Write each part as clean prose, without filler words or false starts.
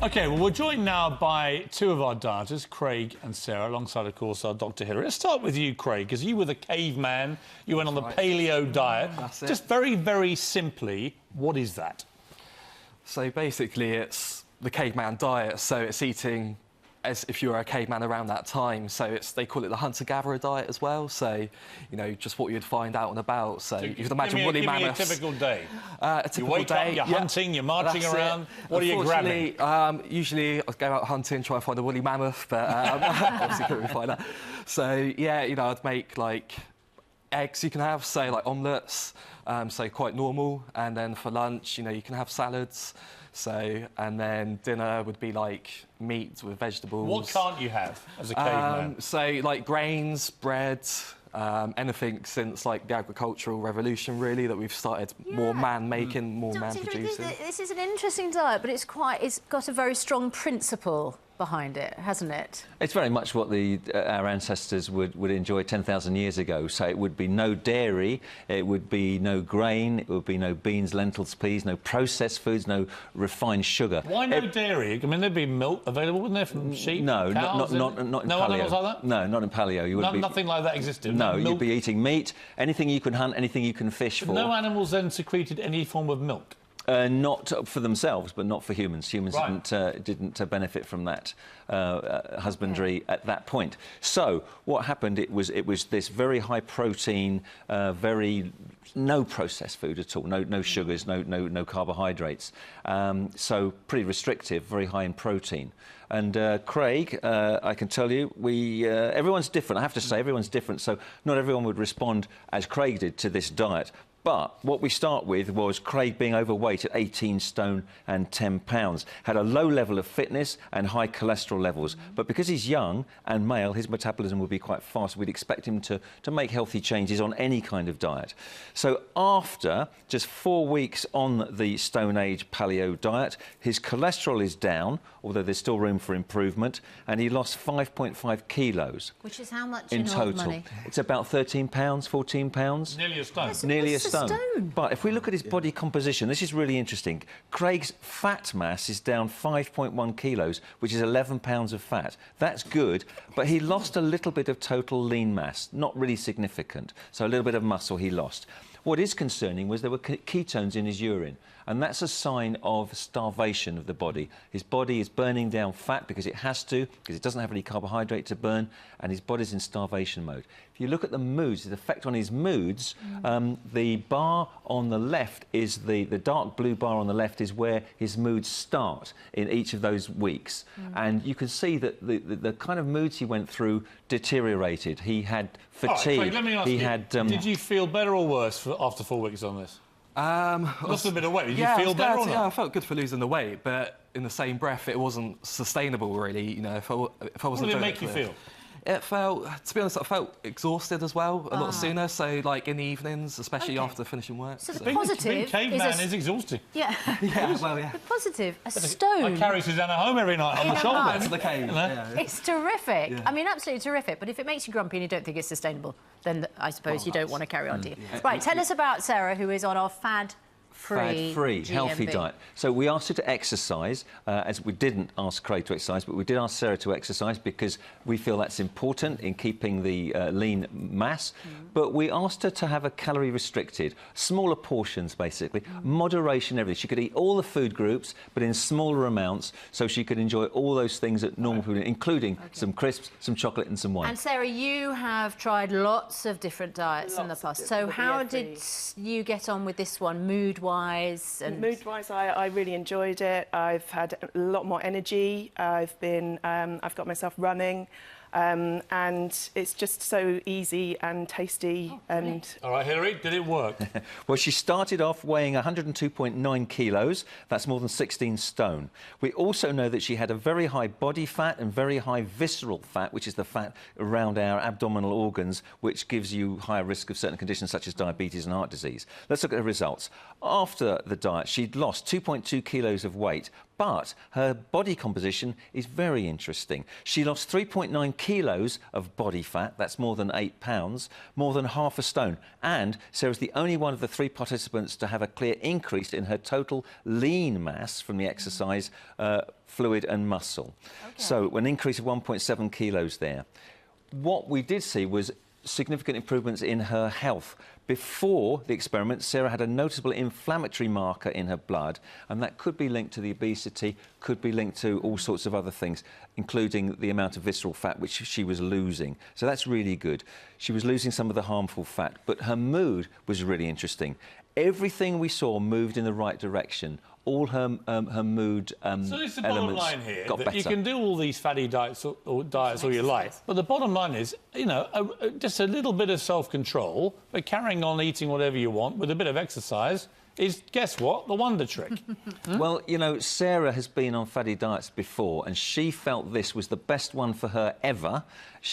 OK, well, we're joined now by two of our dieters, Craig and Sarah, alongside, of course, our Dr. Hilary. Let's start with you, Craig, because you were the caveman. You went on the paleo diet. That's it. Just very, very simply, what is that? So basically, it's the caveman diet. So it's eating as if you were a caveman around that time. So they call it the hunter-gatherer diet as well. So, you know, just what you'd find out and about. So you can imagine woolly mammoths. Give me a typical day. A typical you wake day, up, you're hunting, you're marching around. What are you grabbing? Usually I go out hunting, try and find a woolly mammoth, but obviously couldn't find that. So yeah, you know, I'd make like eggs you can have, say like omelettes, so quite normal. And then for lunch, you know, you can have salads. So, and then dinner would be like meat with vegetables. What can't you have as a caveman? So like grains, bread, anything since like the agricultural revolution, really, that we've started more man-making, more man-producing. This is an interesting diet, but it's got a very strong principle behind it, hasn't it? It's very much what our ancestors would enjoy 10,000 years ago. So it would be no dairy, it would be no grain, it would be no beans, lentils, peas, no processed foods, no refined sugar. Why no dairy? I mean, there'd be milk available, wouldn't there, from sheep? No, cows, not in paleo. No animals like that? No, not in paleo. You wouldn't Nothing like that existed? No, you'd be eating meat, anything you can hunt, anything you can fish for. No animals then secreted any form of milk? Not for themselves, but not for humans. Humans didn't benefit from that husbandry at that point. So what happened? It was this very high protein, very no processed food at all, no sugars, no carbohydrates. So pretty restrictive, very high in protein. And Craig, I can tell you, everyone's different. I have to say, everyone's different. So not everyone would respond as Craig did to this diet. But what we start with was Craig being overweight at 18 stone and 10 pounds, had a low level of fitness and high cholesterol levels. But because he's young and male, his metabolism would be quite fast. We'd expect him to make healthy changes on any kind of diet. So after just 4 weeks on the Stone Age paleo diet, his cholesterol is down, although there's still room for improvement, and he lost 5.5 kilos. Which is how much in total? Money? It's about 13 pounds, 14 pounds. Nearly a stone. Nearly a stone. But if we look at his body composition, this is really interesting. Craig's fat mass is down 5.1 kilos, which is 11 pounds of fat. That's good, but he lost a little bit of total lean mass, not really significant. So a little bit of muscle he lost. What is concerning was there were ketones in his urine, and that's a sign of starvation of the body. His body is burning down fat because it has to, because it doesn't have any carbohydrate to burn, and his body's in starvation mode. If you look at the moods, the effect on his moods, the bar on the left is the dark blue bar on the left is where his moods start in each of those weeks. And you can see that the kind of moods he went through deteriorated. He had fatigue. Craig, let me ask you, did you feel better or worse after 4 weeks on this? Lost a bit of weight. Did you feel better or not? Yeah, I felt good for losing the weight, but in the same breath, it wasn't sustainable, really. You know, if I wasn't. What did it make you feel? It felt, to be honest, I felt exhausted as well a lot sooner. So, like in the evenings, especially after finishing work. So the positive being caveman is exhausting. Yeah. Yeah, well, yeah. The positive, a stone. I carry Susanna home every night on the shoulder. To the cave. Yeah. It's terrific. Yeah. I mean, absolutely terrific. But if it makes you grumpy and you don't think it's sustainable, then I suppose you don't want to carry on, do you? Right, tell us about Sarah, who is on our fat-free GMB. Healthy diet. So we asked her to exercise, as we didn't ask Craig to exercise, but we did ask Sarah to exercise because we feel that's important in keeping the lean mass. But we asked her to have a calorie restricted, smaller portions basically, moderation, everything. She could eat all the food groups, but in smaller amounts, so she could enjoy all those things that normal food, including some crisps, some chocolate and some wine. And Sarah, you have tried lots of different diets in the past. So how did you get on with this one, mood-wise? And mood-wise, I really enjoyed it. I've had a lot more energy. I've got myself running. And it's just so easy and tasty. All right, Hilary, did it work? Well, she started off weighing 102.9 kilos. That's more than 16 stone. We also know that she had a very high body fat and very high visceral fat, which is the fat around our abdominal organs, which gives you higher risk of certain conditions such as diabetes and heart disease. Let's look at her results. After the diet, she'd lost 2.2 kilos of weight, But her body composition is very interesting. She lost 3.9 kilos of body fat, that's more than 8 pounds, more than half a stone. And Sarah's the only one of the 3 participants to have a clear increase in her total lean mass from the exercise, fluid and muscle. Okay. So an increase of 1.7 kilos there. What we did see was significant improvements in her health. Before the experiment, Sarah had a noticeable inflammatory marker in her blood, and that could be linked to the obesity, could be linked to all sorts of other things, including the amount of visceral fat which she was losing. So that's really good. She was losing some of the harmful fat, but her mood was really interesting. Everything we saw moved in the right direction. All her mood so it's the bottom line here got that better. You can do all these fatty diets all you like, but the bottom line is, you know, just a little bit of self-control, but carrying on eating whatever you want with a bit of exercise is, guess what, the wonder trick. Well, you know, Sarah has been on fatty diets before, and she felt this was the best one for her ever.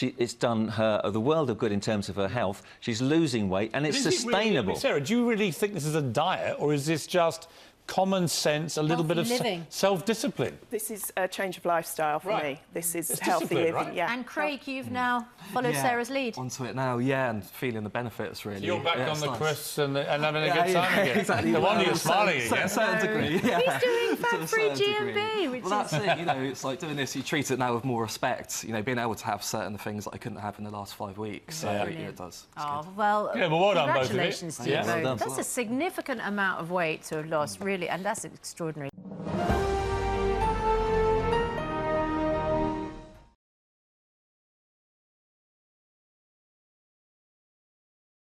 It's done her the world of good in terms of her health. She's losing weight, and it's sustainable. Sarah, do you really think this is a diet, or is this just common sense, a little bit of self-discipline? This is a change of lifestyle for me. This is healthy living, right? yeah. And Craig, you've now followed Sarah's lead. Onto it now, yeah, and feeling the benefits, really. So you're back on the nice. crisps and having a good time again. Exactly. No wonder you're smiling again. To a certain degree, yeah. He's doing fat-free To a certain GMB, degree. which Well, that's it, you know, it's like doing this, you treat it now with more respect, you know, being able to have certain things that I couldn't have in the last 5 weeks. So, yeah, it does. Oh, well, yeah, well done, both of you. congratulations to you Yeah. both. Well done. That's a significant amount of weight to have lost, really, and that's extraordinary.